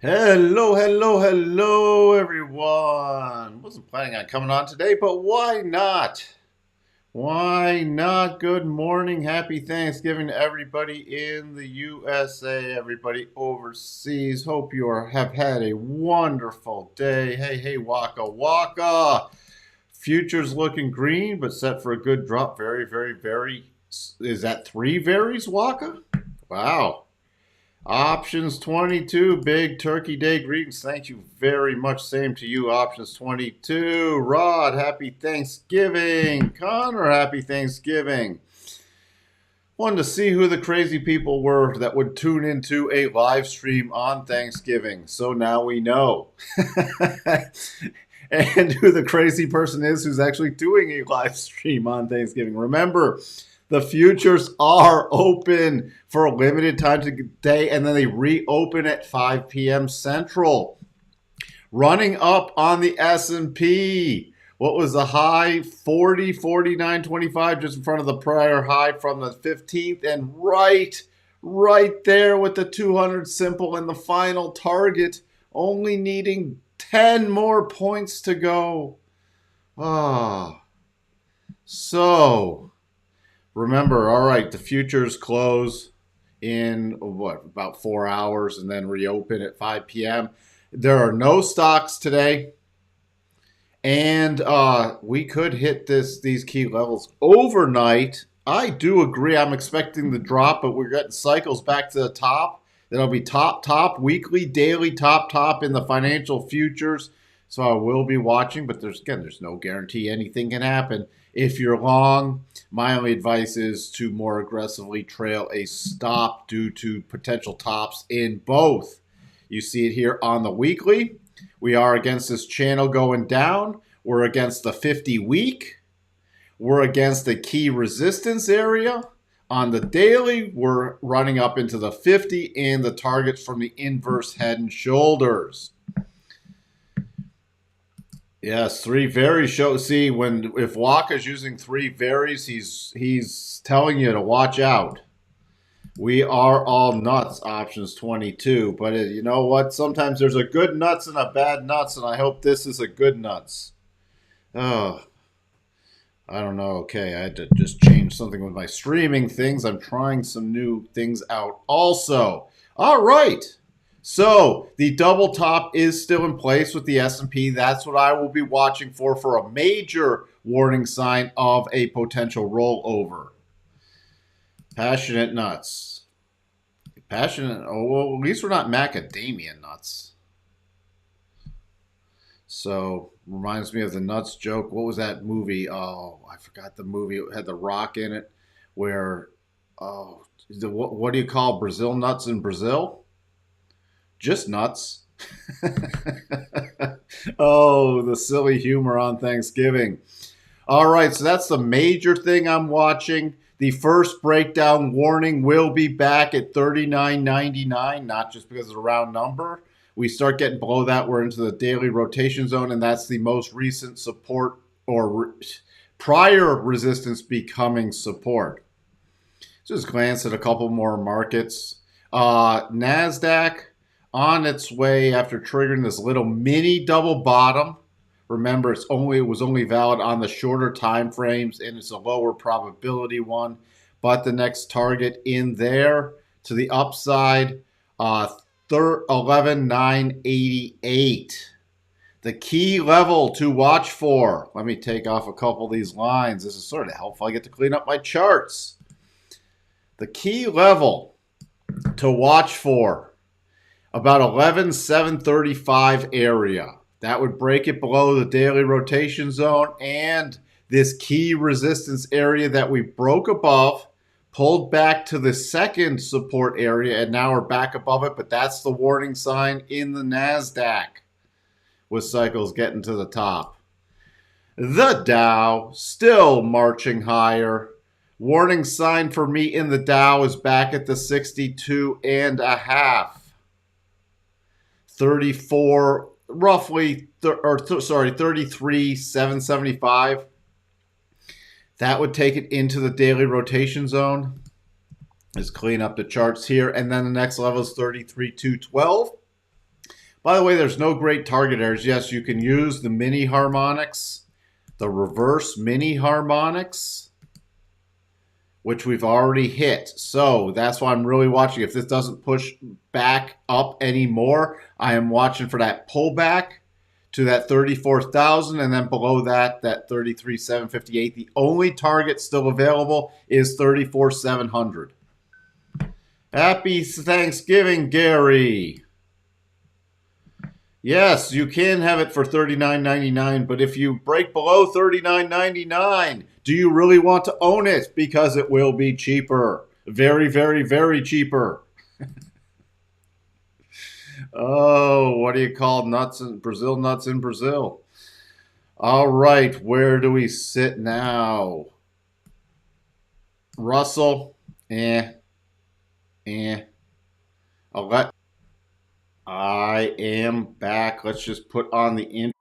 Hello, hello, hello, everyone. Wasn't planning on coming on today, but why not? Why not? Good morning. Happy Thanksgiving to everybody in the USA, everybody overseas. Hope have had a wonderful day. Hey, waka waka. Futures looking green, but set for a good drop. Very. Is that three varies, Waka? Wow. Options 22, Big Turkey Day greetings. Thank you very much. Same to you, Options 22. Rod, happy Thanksgiving. Connor, happy Thanksgiving. Wanted to see who the crazy people were that would tune into a live stream on Thanksgiving. So now we know. And who the crazy person is who's actually doing a live stream on Thanksgiving. Remember, the futures are open for a limited time today, and then they reopen at 5 p.m. Central. Running up on the S&P. What was the high? 40, 49.25, just in front of the prior high from the 15th, and right there with the 200 simple and the final target, only needing 10 more points to go. So remember, all right, the futures close in about 4 hours and then reopen at 5 p.m. There are no stocks today, and we could hit these key levels overnight. I do agree. I'm expecting the drop, but we're getting cycles back to the top. That'll be top, weekly, daily, top in the financial futures. So I will be watching, but there's no guarantee anything can happen. If you're long, my only advice is to more aggressively trail a stop due to potential tops in both. You see it here on the weekly. We are against this channel going down. We're against the 50-week. We're against the key resistance area. On the daily, we're running up into the 50 and the targets from the inverse head and shoulders. Yes, three varies show. See, if Waka's using three varies, he's telling you to watch out. We are all nuts, options 22. But you know what? Sometimes there's a good nuts and a bad nuts, and I hope this is a good nuts. Oh, I don't know. Okay, I had to just change something with my streaming things. I'm trying some new things out also. All right. So the double top is still in place with the S&P. That's what I will be watching for a major warning sign of a potential rollover. Passionate nuts. Passionate. Oh, well, at least we're not macadamia nuts. So reminds me of the nuts joke. What was that movie? Oh, I forgot the movie. It had The Rock in it. Where, what do you call Brazil nuts in Brazil? Just nuts. Oh, the silly humor on Thanksgiving. All right, so that's the major thing I'm watching. The first breakdown warning will be back at $39.99, not just because it's a round number. We start getting below that, we're into the daily rotation zone, and that's the most recent support or prior resistance becoming support. Just glance at a couple more markets. NASDAQ on its way after triggering this little mini double bottom. Remember, it was only valid on the shorter time frames, and it's a lower probability one. But the next target in there to the upside, 11,988. The key level to watch for. Let me take off a couple of these lines. This is sort of helpful. I get to clean up my charts. The key level to watch for, about 11,735 area. That would break it below the daily rotation zone and this key resistance area that we broke above, pulled back to the second support area, and now we're back above it, but that's the warning sign in the NASDAQ with cycles getting to the top. The Dow still marching higher. Warning sign for me in the Dow is back at the 62.5. 34, roughly, 33,775. That would take it into the daily rotation zone. Let's clean up the charts here. And then the next level is 33,212. By the way, there's no great target areas. Yes, you can use the mini harmonics, the reverse mini harmonics, which we've already hit. So that's why I'm really watching. If this doesn't push back up anymore, I am watching for that pullback to that 34,000, and then below that, that 33,758. The only target still available is 34,700. Happy Thanksgiving, Gary. Yes, you can have it for $39.99, but if you break below $39.99, do you really want to own it? Because it will be cheaper. Very, very, very cheaper. Oh, what do you call nuts in Brazil? Nuts in Brazil. All right, where do we sit now? Russell, I am back. Let's just put on the intro.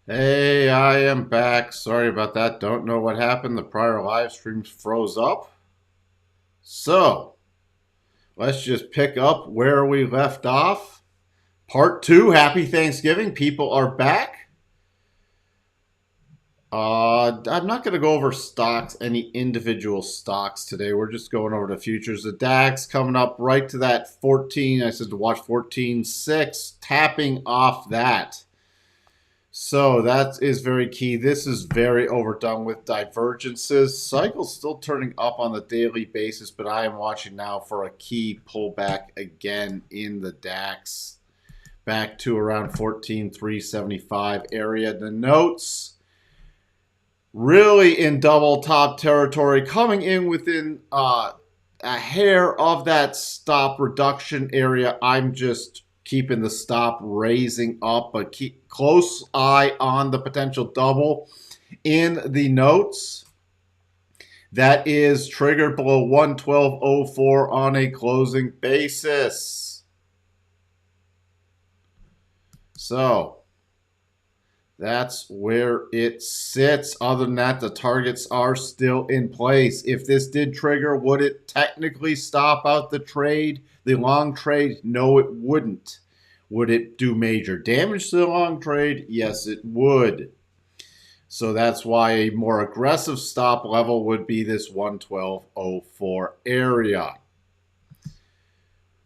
Hey, I am back. Sorry about that. Don't know what happened. The prior live streams froze up. So, let's just pick up where we left off. Part 2, Happy Thanksgiving. People are back. I'm not going to go over stocks, any individual stocks today. We're just going over the futures. The DAX coming up right to that 14. I said to watch 14.6, tapping off that. So that is very key. This is very overdone with divergences. Cycle's still turning up on the daily basis, but I am watching now for a key pullback again in the DAX. Back to around 14,375 area. The notes really in double top territory, coming in within a hair of that stop reduction area. I'm just keeping the stop raising up, but keep close eye on the potential double in the notes. That is triggered below 112.04 on a closing basis. So that's where it sits. Other than that, the targets are still in place. If this did trigger, would it technically stop out the trade, the long trade? No, it wouldn't. Would it do major damage to the long trade? Yes, it would. So that's why a more aggressive stop level would be this 112.04 area.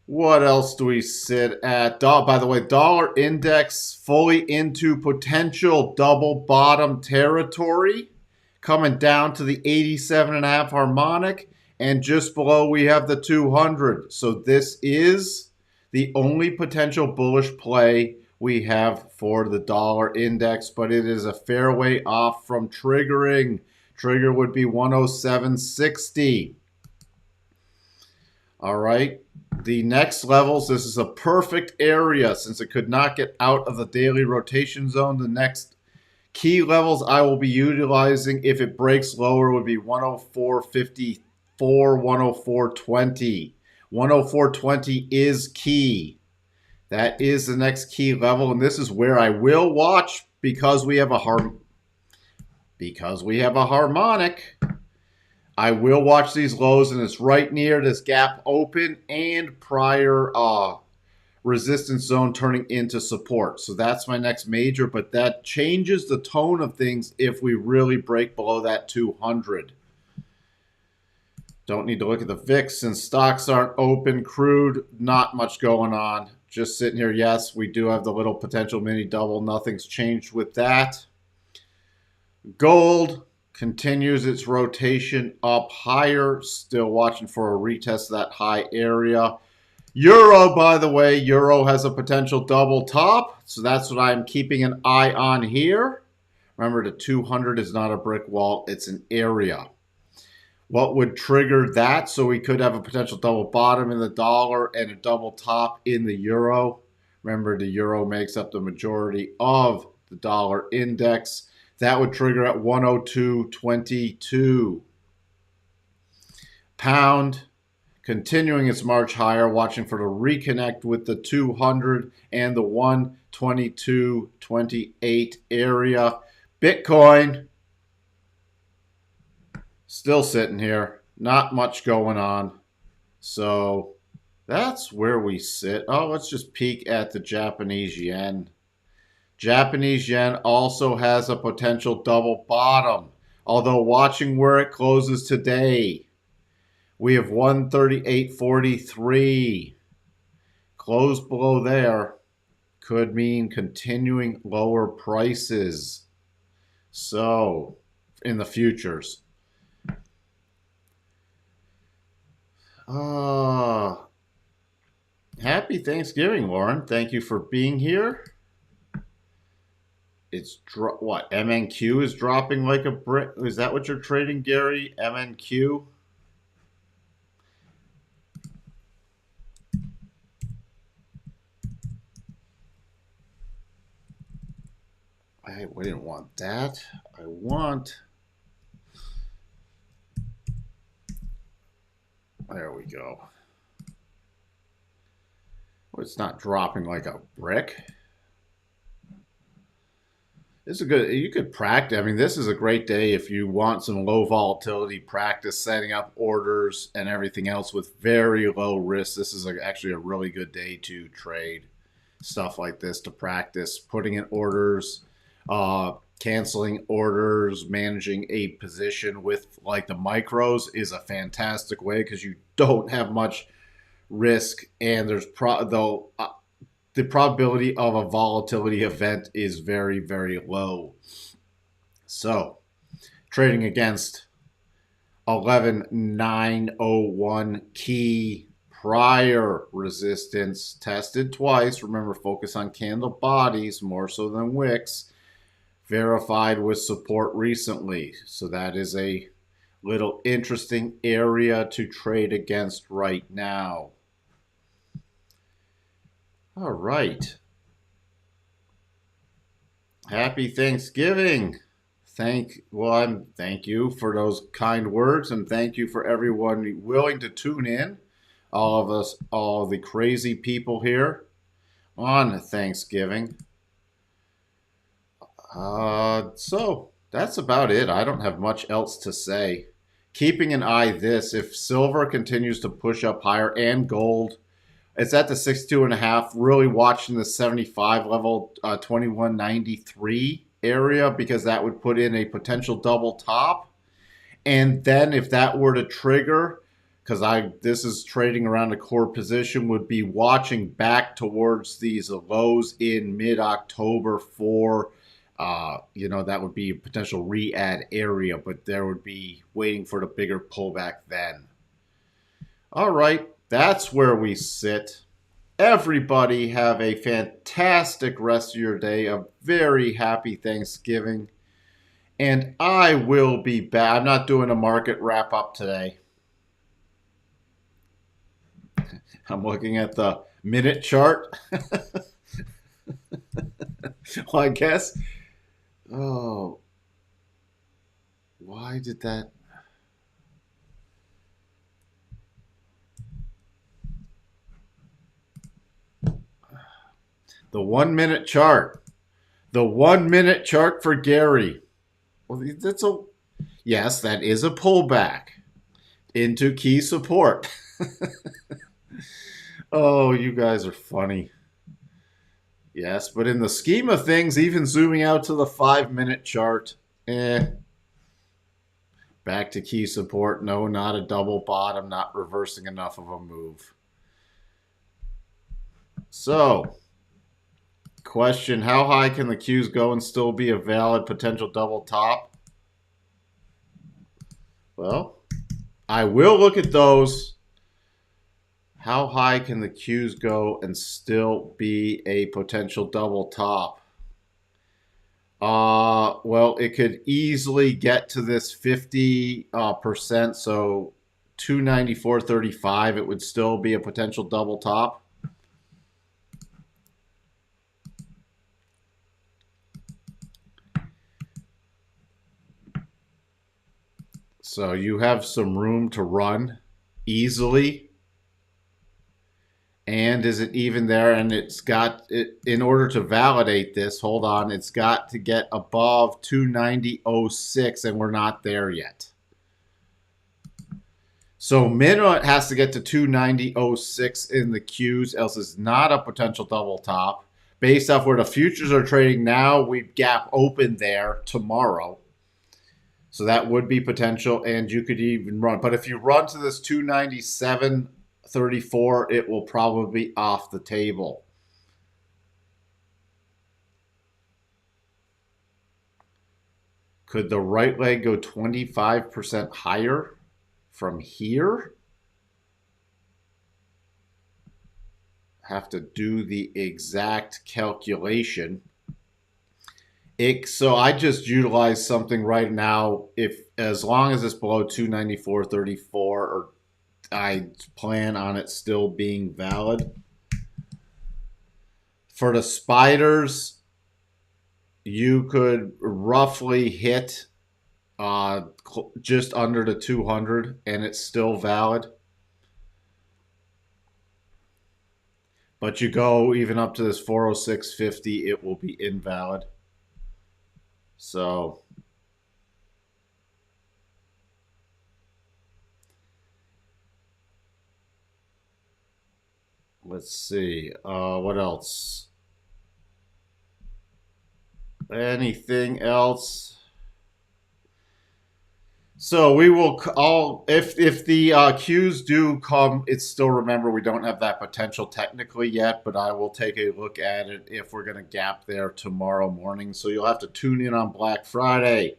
What else do we sit at? By the way, dollar index fully into potential double bottom territory, coming down to the 87.5 harmonic, and just below we have the 200. So this is the only potential bullish play we have for the dollar index, but it is a fair way off from triggering. Trigger would be 107.60. All right. The next levels, this is a perfect area since it could not get out of the daily rotation zone. The next key levels I will be utilizing if it breaks lower would be 104.54, 104.20. 104.20 is key. That is the next key level, and this is where I will watch because we have a harmonic. I will watch these lows, and it's right near this gap open and prior resistance zone turning into support. So that's my next major, but that changes the tone of things if we really break below that 200. Don't need to look at the VIX since stocks aren't open. Crude, not much going on. just sitting here. Yes, we do have the little potential mini double. Nothing's changed with that. Gold continues its rotation up higher, still watching for a retest of that high area. Euro, by the way, Euro has a potential double top, so that's what I'm keeping an eye on here. Remember, the 200 is not a brick wall, it's an area. What would trigger that? So we could have a potential double bottom in the dollar and a double top in the euro. Remember, the euro makes up the majority of the dollar index. That would trigger at 102.22. Pound continuing its march higher, watching for the reconnect with the 200 and the 122.28 area. Bitcoin still sitting here, not much going on. So that's where we sit. Oh, let's just peek at the Japanese yen. Japanese yen also has a potential double bottom, although watching where it closes today. We have 138.43. Close below there could mean continuing lower prices. So, in the futures. Happy Thanksgiving, Lauren. Thank you for being here. It's what? MNQ is dropping like a brick. Is that what you're trading, Gary? MNQ? We didn't want that. I want. There we go. Well, it's not dropping like a brick. This is a good, you could practice. I mean, this is a great day if you want some low volatility practice, setting up orders and everything else with very low risk. This is actually a really good day to trade stuff like this, to practice putting in orders, canceling orders, managing a position with like the micros is a fantastic way because you don't have much risk, and there's the probability of a volatility event is very, very low. So, trading against 11,901 key, prior resistance tested twice. Remember, focus on candle bodies more so than wicks. Verified with support recently. So that is a little interesting area to trade against right now. All right. Happy Thanksgiving. Thank you for those kind words, and thank you for everyone willing to tune in. All of us, all the crazy people here on Thanksgiving. So that's about it. I don't have much else to say. Keeping an eye if silver continues to push up higher and gold, it's at the 62.5. Really watching the 75 level, 2193 area, because that would put in a potential double top. And then if that were to trigger, because this is trading around a core position, would be watching back towards these lows in mid-October for, that would be a potential re-add area, but there would be waiting for the bigger pullback then. All right. That's where we sit. Everybody have a fantastic rest of your day. A very happy Thanksgiving. And I will be back. I'm not doing a market wrap up today. I'm looking at the minute chart. Well, I guess. Oh. Why did that? The 1 minute chart. The 1 minute chart for Gary. Well, yes, that is a pullback into key support. Oh, you guys are funny. Yes, but in the scheme of things, even zooming out to the 5 minute chart, back to key support. No, not a double bottom, not reversing enough of a move. So, question, how high can the Qs go and still be a valid potential double top? Well, I will look at those. How high can the Qs go and still be a potential double top? Well, it could easily get to this 50%, so 294.35, it would still be a potential double top. So you have some room to run easily. And is it even there? And it's got it in order to validate this. Hold on, it's got to get above 290.06, and we're not there yet. So minimum it has to get to 290.06 in the Qs, else it's not a potential double top. Based off where the futures are trading now, we gap open there tomorrow. So that would be potential, and you could even run. But if you run to this 297.34, it will probably be off the table. Could the right leg go 25% higher from here? Have to do the exact calculation. So I just utilize something right now. If as long as it's below 294.34, or I plan on it still being valid. For the spiders, you could roughly hit just under the 200, and it's still valid. But you go even up to this 406.50, it will be invalid. So let's see. What else? Anything else? So we will all if the Qs do come, it's still, remember, we don't have that potential technically yet, but I will take a look at it if we're going to gap there tomorrow morning. So you'll have to tune in on Black Friday.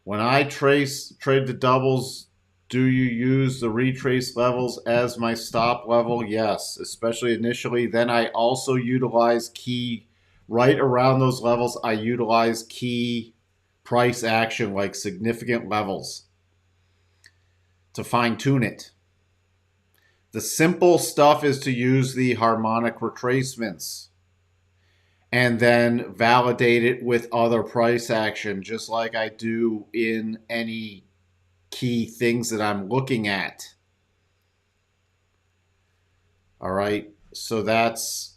When I trade the doubles, do you use the retrace levels as my stop level? Yes, especially initially. Then I also utilize key right around those levels. I utilize key price action, like significant levels, to fine tune it. The simple stuff is to use the harmonic retracements and then validate it with other price action, just like I do in any key things that I'm looking at. All right, so that's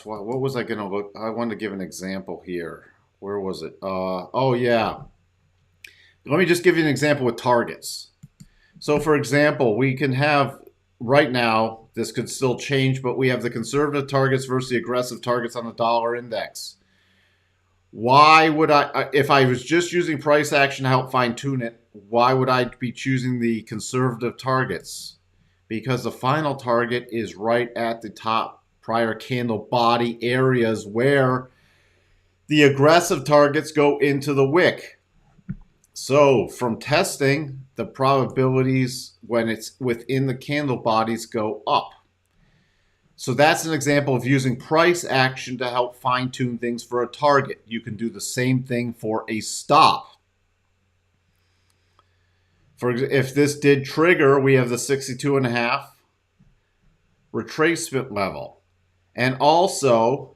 what was I going to look? I wanted to give an example here. Where was it? Oh yeah. Let me just give you an example with targets. So for example, we can have right now, this could still change, but we have the conservative targets versus the aggressive targets on the dollar index. Why would I, if I was just using price action to help fine tune it, why would I be choosing the conservative targets? Because the final target is right at the top prior candle body areas where the aggressive targets go into the wick. So from testing, the probabilities when it's within the candle bodies go up. So that's an example of using price action to help fine tune things for a target. You can do the same thing for a stop. For if this did trigger, we have the 62.5 retracement level. And also,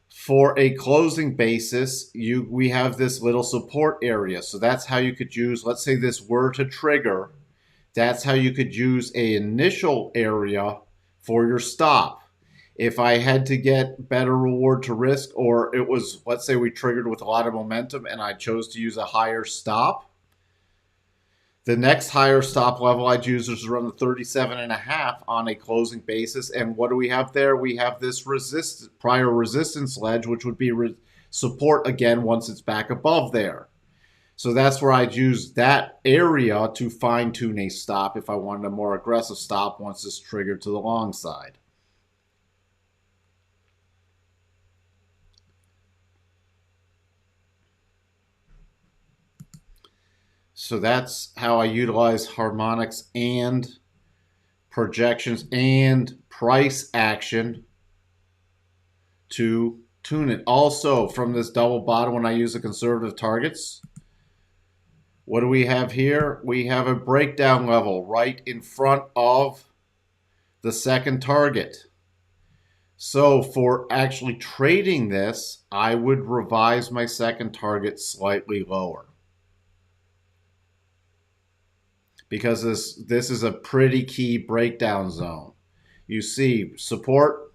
for a closing basis, we have this little support area. So that's how you could use, let's say this were to trigger, that's how you could use an initial area for your stop. If I had to get better reward to risk, or it was, let's say we triggered with a lot of momentum and I chose to use a higher stop, the next higher stop level I'd use is around the 37.5 on a closing basis. And what do we have there? We have this prior resistance ledge, which would be support again once it's back above there. So that's where I'd use that area to fine tune a stop if I wanted a more aggressive stop once it's triggered to the long side. So that's how I utilize harmonics and projections and price action to tune it. Also, from this double bottom, when I use the conservative targets, what do we have here? We have a breakdown level right in front of the second target. So for actually trading this, I would revise my second target slightly lower, because this is a pretty key breakdown zone. You see support,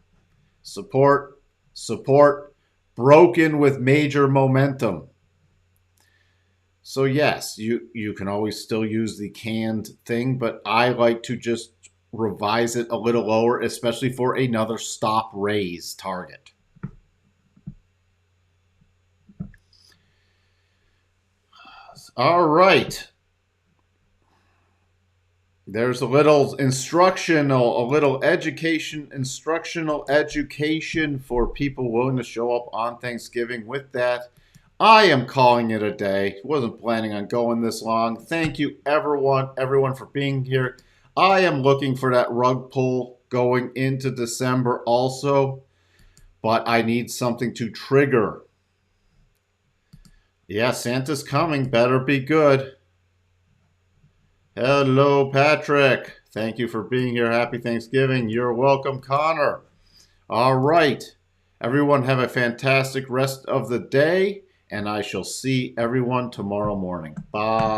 support, support, broken with major momentum. So yes, you can always still use the canned thing, but I like to just revise it a little lower, especially for another stop raise target. All right. There's a little instructional, a little instructional education for people willing to show up on Thanksgiving. With that, I am calling it a day. Wasn't planning on going this long. Thank you, everyone for being here. I am looking for that rug pull going into December also, but I need something to trigger. Yeah, Santa's coming. Better be good. Hello, Patrick. Thank you for being here. Happy Thanksgiving. You're welcome, Connor. All right. Everyone have a fantastic rest of the day, and I shall see everyone tomorrow morning. Bye.